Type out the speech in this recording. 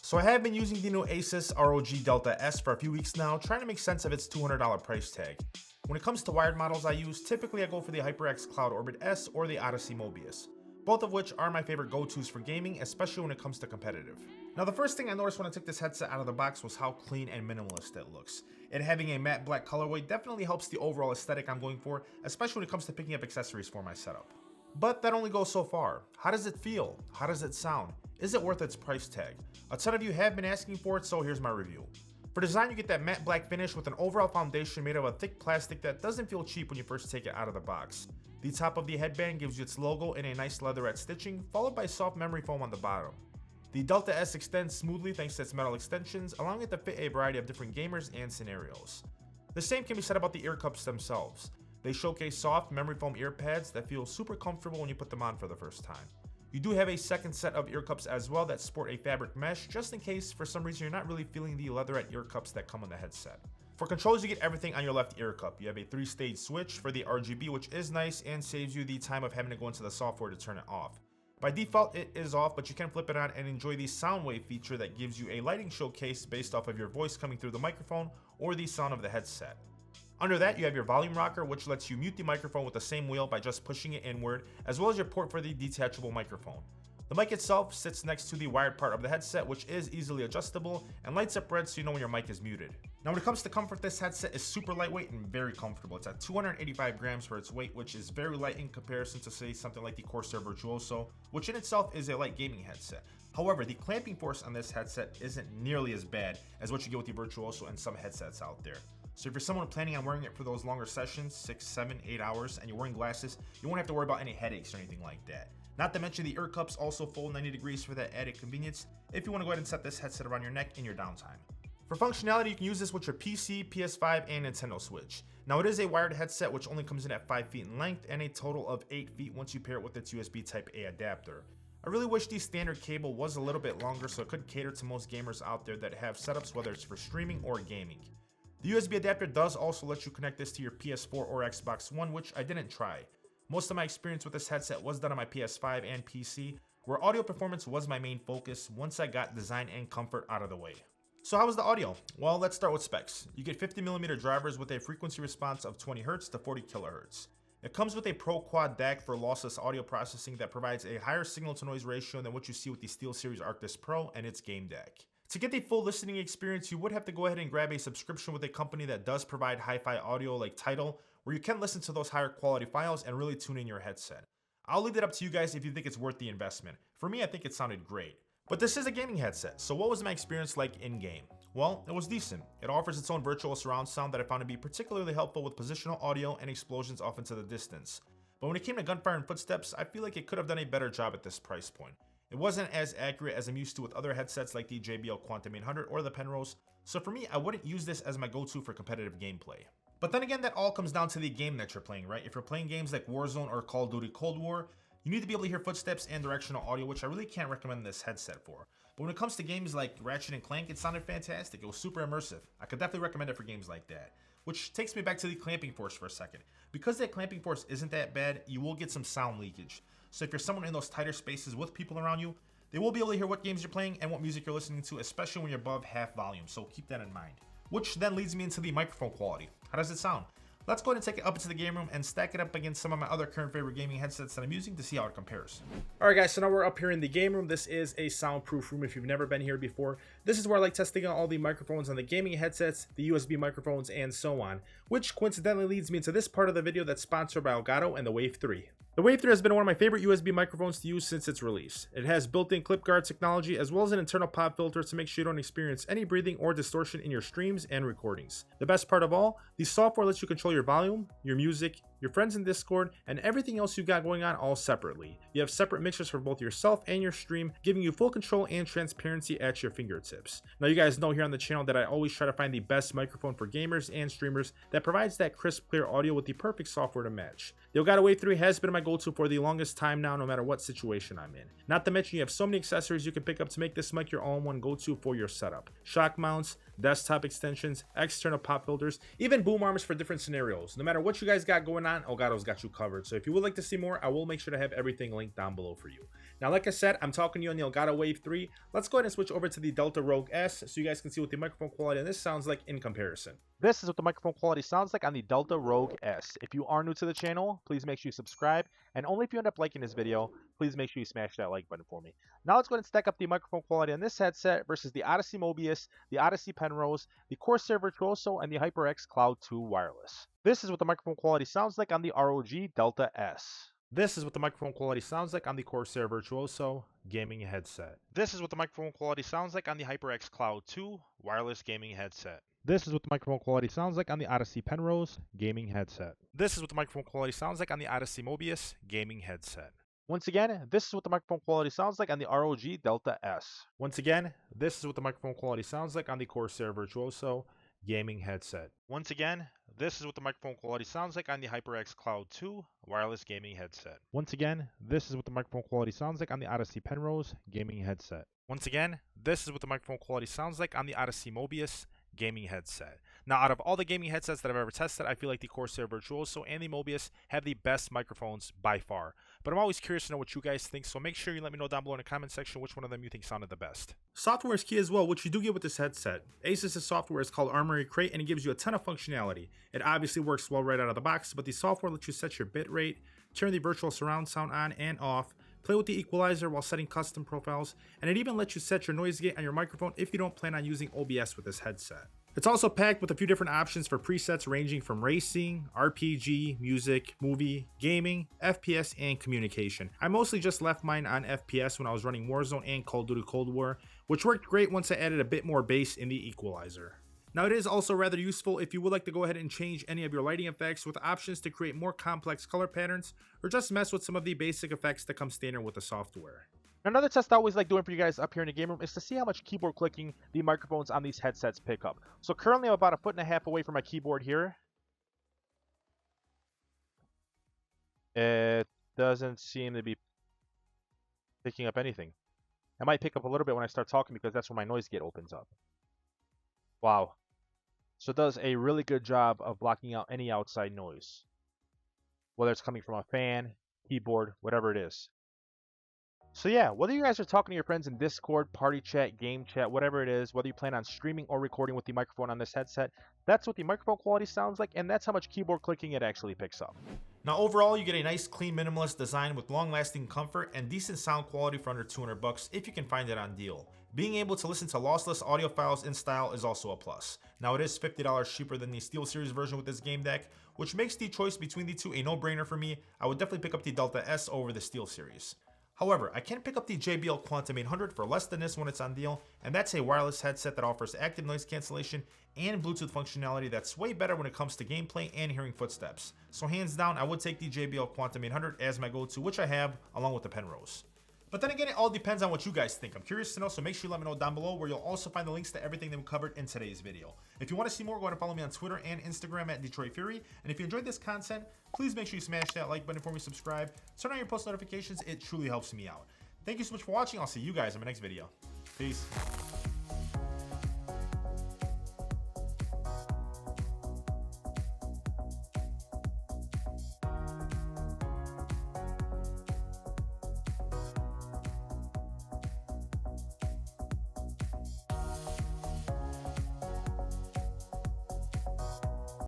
So I have been using the new Asus ROG Delta S for a few weeks now, trying to make sense of its $200 price tag. When it comes to wired models I use, typically I go for the HyperX Cloud Orbit S or the Odyssey Mobius, both of which are my favorite go-tos for gaming, especially when it comes to competitive. Now the first thing I noticed when I took this headset out of the box was how clean and minimalist it looks. It having a matte black colorway definitely helps the overall aesthetic I'm going for, especially when it comes to picking up accessories for my setup. But that only goes so far. How does it feel? How does it sound? Is it worth its price tag? A ton of you have been asking for it, so here's my review. For design, you get that matte black finish with an overall foundation made of a thick plastic that doesn't feel cheap when you first take it out of the box. The top of the headband gives you its logo in a nice leatherette stitching, followed by soft memory foam on the bottom. The Delta S extends smoothly thanks to its metal extensions, allowing it to fit a variety of different gamers and scenarios. The same can be said about the ear cups themselves. They showcase soft memory foam ear pads that feel super comfortable when you put them on for the first time. You do have a second set of ear cups as well that sport a fabric mesh, just in case for some reason you're not really feeling the leatherette ear cups that come on the headset. For controls, you get everything on your left ear cup. You have a 3-stage switch for the RGB, which is nice and saves you the time of having to go into the software to turn it off. By default, it is off, but you can flip it on and enjoy the sound wave feature that gives you a lighting showcase based off of your voice coming through the microphone or the sound of the headset. Under that, you have your volume rocker, which lets you mute the microphone with the same wheel by just pushing it inward, as well as your port for the detachable microphone. The mic itself sits next to the wired part of the headset, which is easily adjustable and lights up red so you know when your mic is muted. Now when it comes to comfort, this headset is super lightweight and very comfortable. It's at 285 grams for its weight, which is very light in comparison to say something like the Corsair Virtuoso, which in itself is a light gaming headset. However, the clamping force on this headset isn't nearly as bad as what you get with the Virtuoso and some headsets out there. So if you're someone planning on wearing it for those longer sessions, 6, 7, 8 hours, and you're wearing glasses, you won't have to worry about any headaches or anything like that. Not to mention the ear cups also fold 90 degrees for that added convenience if you want to go ahead and set this headset around your neck in your downtime. For functionality, you can use this with your PC, PS5, and Nintendo Switch. Now it is a wired headset which only comes in at 5 feet in length and a total of 8 feet once you pair it with its USB Type-A adapter. I really wish the standard cable was a little bit longer so it could cater to most gamers out there that have setups whether it's for streaming or gaming. The USB adapter does also let you connect this to your PS4 or Xbox One, which I didn't try. Most of my experience with this headset was done on my PS5 and PC, where audio performance was my main focus once I got design and comfort out of the way. So how was the audio? Well, let's start with specs. You get 50mm drivers with a frequency response of 20Hz to 40 kHz. It comes with a Pro Quad DAC for lossless audio processing that provides a higher signal to noise ratio than what you see with the SteelSeries Arctis Pro and its game DAC. To get the full listening experience, you would have to go ahead and grab a subscription with a company that does provide hi-fi audio like Tidal, where you can listen to those higher quality files and really tune in your headset. I'll leave it up to you guys if you think it's worth the investment. For me, I think it sounded great. But this is a gaming headset, so what was my experience like in-game? Well, it was decent. It offers its own virtual surround sound that I found to be particularly helpful with positional audio and explosions off into the distance. But when it came to gunfire and footsteps, I feel like it could have done a better job at this price point. It wasn't as accurate as I'm used to with other headsets like the JBL Quantum 800 or the Penrose, so for me, I wouldn't use this as my go-to for competitive gameplay. But then again, that all comes down to the game that you're playing, right? If you're playing games like Warzone or Call of Duty Cold War, you need to be able to hear footsteps and directional audio, which I really can't recommend this headset for. But when it comes to games like Ratchet & Clank, it sounded fantastic. It was super immersive. I could definitely recommend it for games like that. Which takes me back to the clamping force for a second. Because that clamping force isn't that bad, you will get some sound leakage. So if you're someone in those tighter spaces with people around you, they will be able to hear what games you're playing and what music you're listening to, especially when you're above half volume, so keep that in mind. Which then leads me into the microphone quality. How does it sound? Let's go ahead and take it up into the game room and stack it up against some of my other current favorite gaming headsets that I'm using to see how it compares. Alright guys, so now we're up here in the game room. This is a soundproof room if you've never been here before. This is where I like testing out all the microphones on the gaming headsets, the USB microphones, and so on. Which coincidentally leads me into this part of the video that's sponsored by Elgato and the Wave 3. The Wave 3 has been one of my favorite USB microphones to use since its release. It has built-in clip guard technology as well as an internal pop filter to make sure you don't experience any breathing or distortion in your streams and recordings. The best part of all, the software lets you control your volume, your music, your friends in Discord, and everything else you've got going on all separately. You have separate mixers for both yourself and your stream, giving you full control and transparency at your fingertips. Now you guys know here on the channel that I always try to find the best microphone for gamers and streamers that provides that crisp, clear audio with the perfect software to match. The Elgato Wave 3 has been my go-to for the longest time now, no matter what situation I'm in. Not to mention you have so many accessories you can pick up to make this mic your all-in-one go-to for your setup. Shock mounts, desktop extensions, external pop filters, even boom arms for different scenarios. No matter what you guys got going on, Elgato's got you covered. So if you would like to see more, I will make sure to have everything linked down below for you. Now, like I said, I'm talking to you on the Elgato Wave 3. Let's go ahead and switch over to the Delta Rogue S so you guys can see what the microphone quality on this sounds like in comparison. This is what the microphone quality sounds like on the Delta Rogue S. If you are new to the channel, please make sure you subscribe. And only if you end up liking this video, please make sure you smash that like button for me. Now let's go ahead and stack up the microphone quality on this headset versus the Odyssey Mobius, the Odyssey Penrose, the Corsair Virtuoso, and the HyperX Cloud 2 Wireless. This is what the microphone quality sounds like on the ROG Delta S. This is what the microphone quality sounds like on the Corsair Virtuoso gaming headset. This is what the microphone quality sounds like on the HyperX Cloud 2 wireless gaming headset. This is what the microphone quality sounds like on the Odyssey Penrose gaming headset. This is what the microphone quality sounds like on the Odyssey Mobius gaming headset. Once again, this is what the microphone quality sounds like on the ROG Delta S. Once again, this is what the microphone quality sounds like on the Corsair Virtuoso gaming headset. Once again, this is what the microphone quality sounds like on the HyperX Cloud 2 wireless gaming headset. Once again, this is what the microphone quality sounds like on the Odyssey Penrose gaming headset. Once again, this is what the microphone quality sounds like on the Odyssey Mobius gaming headset. Now, out of all the gaming headsets that I've ever tested, I feel like the Corsair Virtuoso and the Mobius have the best microphones by far. But I'm always curious to know what you guys think, so make sure you let me know down below in the comment section which one of them you think sounded the best. Software is key as well, which you do get with this headset. Asus's software is called Armoury Crate, and it gives you a ton of functionality. It obviously works well right out of the box, but the software lets you set your bitrate, turn the virtual surround sound on and off, play with the equalizer while setting custom profiles, and it even lets you set your noise gate on your microphone if you don't plan on using OBS with this headset. It's also packed with a few different options for presets ranging from racing, RPG, music, movie, gaming, FPS, and communication. I mostly just left mine on FPS when I was running Warzone and Call of Duty Cold War, which worked great once I added a bit more bass in the equalizer. Now, it is also rather useful if you would like to go ahead and change any of your lighting effects with options to create more complex color patterns, or just mess with some of the basic effects that come standard with the software. Another test I always like doing for you guys up here in the game room is to see how much keyboard clicking the microphones on these headsets pick up. So currently I'm about 1.5 feet away from my keyboard here. It doesn't seem to be picking up anything. I might pick up a little bit when I start talking because that's when my noise gate opens up. Wow. So it does a really good job of blocking out any outside noise, whether it's coming from a fan, keyboard, whatever it is. So yeah, whether you guys are talking to your friends in Discord, party chat, game chat, whatever it is, whether you plan on streaming or recording with the microphone on this headset, that's what the microphone quality sounds like, and that's how much keyboard clicking it actually picks up. Now, overall, you get a nice, clean, minimalist design with long-lasting comfort and decent sound quality for under $200 if you can find it on deal. Being able to listen to lossless audio files in style is also a plus. Now, it is $50 cheaper than the SteelSeries version with this game deck, which makes the choice between the two a no-brainer for me. I would definitely pick up the Delta S over the SteelSeries. However, I can pick up the JBL Quantum 800 for less than this when it's on deal, and that's a wireless headset that offers active noise cancellation and Bluetooth functionality that's way better when it comes to gameplay and hearing footsteps. So hands down, I would take the JBL Quantum 800 as my go-to, which I have along with the Penrose. But then again, it all depends on what you guys think. I'm curious to know, so make sure you let me know down below, where you'll also find the links to everything that we covered in today's video. If you want to see more, go ahead and follow me on Twitter and Instagram at Detroit Fury. And if you enjoyed this content, please make sure you smash that like button for me, subscribe, turn on your post notifications. It truly helps me out. Thank you so much for watching. I'll see you guys in my next video. Peace.